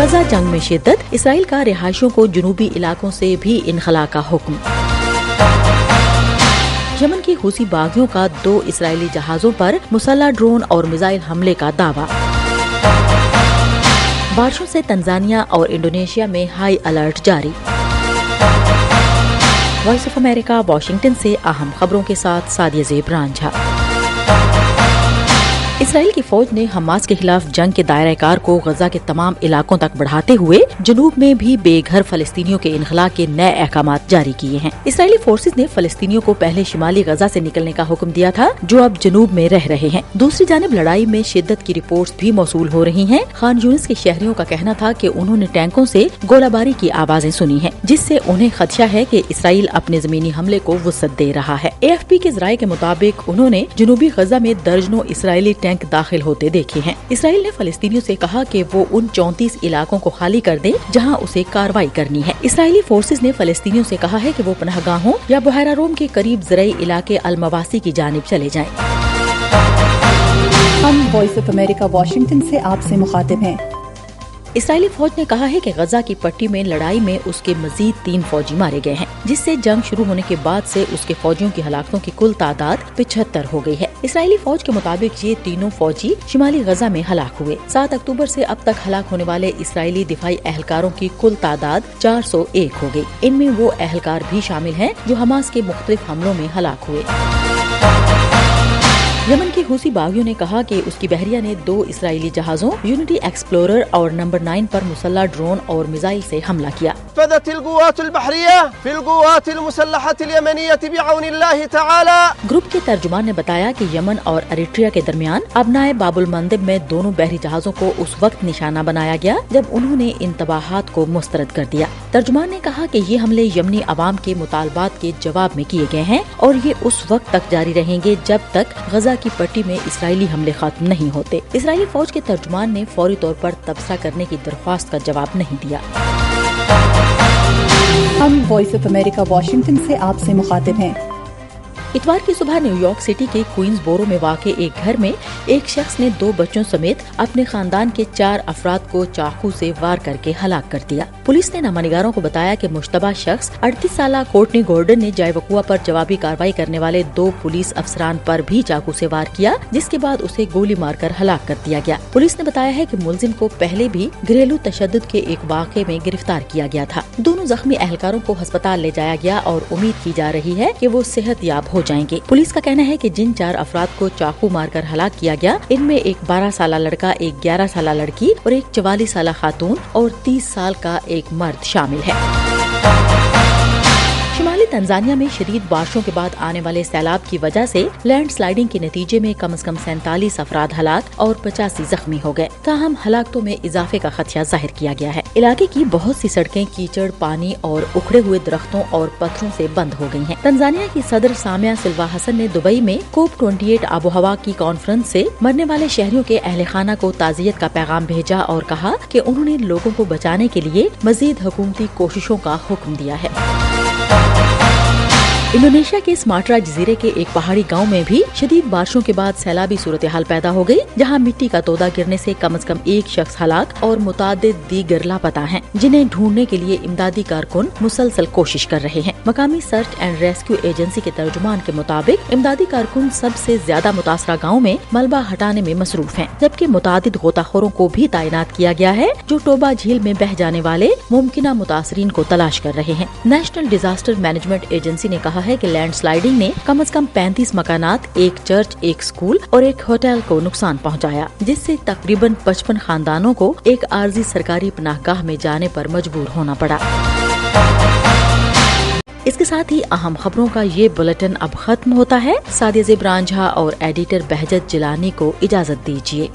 غزہ جنگ میں شدت، اسرائیل کا رہائشیوں کو جنوبی علاقوں سے بھی انخلا کا حکم۔ یمن کی حوثی باغیوں کا 2 اسرائیلی جہازوں پر مسلح ڈرون اور میزائل حملے کا دعویٰ۔ بارشوں سے تنزانیہ اور انڈونیشیا میں ہائی الرٹ جاری۔ وائس آف امریکہ واشنگٹن سے اہم خبروں کے ساتھ سعدیہ زیب رانجھا۔ اسرائیل کی فوج نے حماس کے خلاف جنگ کے دائرہ کار کو غزہ کے تمام علاقوں تک بڑھاتے ہوئے جنوب میں بھی بے گھر فلسطینیوں کے انخلاء کے نئے احکامات جاری کیے ہیں۔ اسرائیلی فورسز نے فلسطینیوں کو پہلے شمالی غزہ سے نکلنے کا حکم دیا تھا، جو اب جنوب میں رہ رہے ہیں۔ دوسری جانب لڑائی میں شدت کی رپورٹس بھی موصول ہو رہی ہیں۔ خان یونس کے شہریوں کا کہنا تھا کہ انہوں نے ٹینکوں سے گولہ باری کی آوازیں سنی ہیں، جس سے انہیں خدشہ ہے کہ اسرائیل اپنے زمینی حملے کو وسعت دے رہا ہے۔ AFP کے ذرائع کے مطابق انہوں نے جنوبی غزہ میں درجنوں اسرائیلی ٹینک داخل ہوتے دیکھے ہیں۔ اسرائیل نے فلسطینیوں سے کہا کہ وہ ان 34 علاقوں کو خالی کر دیں جہاں اسے کارروائی کرنی ہے۔ اسرائیلی فورسز نے فلسطینیوں سے کہا ہے کہ وہ پناہ گاہوں یا بحیرہ روم کے قریب زرعی علاقے المواسی کی جانب چلے جائیں۔ ہم وائس آف امریکہ واشنگٹن سے آپ سے مخاطب ہیں۔ اسرائیلی فوج نے کہا ہے کہ غزہ کی پٹی میں لڑائی میں اس کے مزید 3 فوجی مارے گئے ہیں، جس سے جنگ شروع ہونے کے بعد سے اس کے فوجیوں کی ہلاکتوں کی کل تعداد 75 ہو گئی ہے۔ اسرائیلی فوج کے مطابق یہ تینوں فوجی شمالی غزہ میں ہلاک ہوئے۔ 7 اکتوبر سے اب تک ہلاک ہونے والے اسرائیلی دفاعی اہلکاروں کی کل تعداد 401 ہو گئی۔ ان میں وہ اہلکار بھی شامل ہیں جو حماس کے مختلف حملوں میں ہلاک ہوئے۔ یمن کے حوثی باغیوں نے کہا کہ اس کی بحریہ نے 2 اسرائیلی جہازوں یونٹی ایکسپلورر اور نمبر 9 پر مسلح ڈرون اور میزائل سے حملہ کیا۔ فدت القوات البحریہ فی القوات المسلحة الیمنیة بعون اللہ تعالی۔ گروپ کے ترجمان نے بتایا کہ یمن اور اریٹریا کے درمیان ابنائے باب المندب میں دونوں بحری جہازوں کو اس وقت نشانہ بنایا گیا جب انہوں نے انتباہات کو مسترد کر دیا۔ ترجمان نے کہا کہ یہ حملے یمنی عوام کے مطالبات کے جواب میں کیے گئے ہیں اور یہ اس وقت تک جاری رہیں گے جب تک غزہ کی پٹی میں اسرائیلی حملے ختم نہیں ہوتے۔ اسرائیلی فوج کے ترجمان نے فوری طور پر تبصرہ کرنے کی درخواست کا جواب نہیں دیا۔ ہم وائس آف امریکہ واشنگٹن سے آپ سے مخاطب ہیں۔ اتوار کی صبح نیو یارک سٹی کے کوئنز بورو میں واقع ایک گھر میں ایک شخص نے 2 بچوں سمیت اپنے خاندان کے 4 افراد کو چاقو سے وار کر کے ہلاک کر دیا۔ پولیس نے نامہ نگاروں کو بتایا کہ مشتبہ شخص 38 سالہ کورٹنی گورڈن نے جائے وقوع پر جوابی کارروائی کرنے والے 2 پولیس افسران پر بھی چاقو سے وار کیا، جس کے بعد اسے گولی مار کر ہلاک کر دیا گیا۔ پولیس نے بتایا ہے کہ ملزم کو پہلے بھی گھریلو تشدد کے ایک واقعے میں گرفتار کیا گیا تھا۔ دونوں زخمی اہلکاروں کو ہسپتال لے جایا گیا اور امید کی جا رہی ہے کہ وہ صحت یاب ہو جائیں گے۔ پولیس کا کہنا ہے کہ جن 4 افراد کو چاقو مار کر ہلاک کیا گیا، ان میں ایک 12 سالہ لڑکا، ایک 11 سالہ لڑکی اور ایک 44 سالہ خاتون اور 30 سال کا ایک مرد شامل ہے۔ شمالی تنزانیہ میں شدید بارشوں کے بعد آنے والے سیلاب کی وجہ سے لینڈ سلائیڈنگ کے نتیجے میں کم از کم 47 افراد ہلاک اور 85 زخمی ہو گئے۔ تاہم ہلاکتوں میں اضافے کا خدشہ ظاہر کیا گیا ہے۔ علاقے کی بہت سی سڑکیں کیچڑ، پانی اور اکھڑے ہوئے درختوں اور پتھروں سے بند ہو گئی ہیں۔ تنزانیہ کی صدر سامیا سلوا حسن نے دبئی میں کوپ 28 آب و ہوا کی کانفرنس سے مرنے والے شہریوں کے اہل خانہ کو تعزیت کا پیغام بھیجا اور کہا کہ انہوں نے لوگوں کو بچانے کے لیے مزید حکومتی کوششوں کا حکم دیا ہے۔ انڈونیشیا کے سماٹرا جزیرے کے ایک پہاڑی گاؤں میں بھی شدید بارشوں کے بعد سیلابی صورتحال پیدا ہو گئی، جہاں مٹی کا تودا گرنے سے کم از کم 1 شخص ہلاک اور متعدد دیگر لاپتہ ہیں، جنہیں ڈھونڈنے کے لیے امدادی کارکن مسلسل کوشش کر رہے ہیں۔ مقامی سرچ اینڈ ریسکیو ایجنسی کے ترجمان کے مطابق امدادی کارکن سب سے زیادہ متاثرہ گاؤں میں ملبہ ہٹانے میں مصروف ہیں، جبکہ متعدد غوطہ خوروں کو بھی تعینات کیا گیا ہے جو ٹوبا جھیل میں بہہ جانے والے ممکنہ متاثرین کو تلاش کر رہے ہیں۔ نیشنل ڈیزاسٹر مینجمنٹ ایجنسی نے کہا ہے کہ لینڈ سلائیڈنگ نے کم از کم 35 مکانات، ایک چرچ، ایک سکول اور ایک ہوٹل کو نقصان پہنچایا، جس سے تقریباً 55 خاندانوں کو ایک عارضی سرکاری پناہ گاہ میں جانے پر مجبور ہونا پڑا۔ اس کے ساتھ ہی اہم خبروں کا یہ بلیٹن اب ختم ہوتا ہے۔ سعدیہ زیب رانجھا اور ایڈیٹر بہجت جیلانی کو اجازت دیجیے۔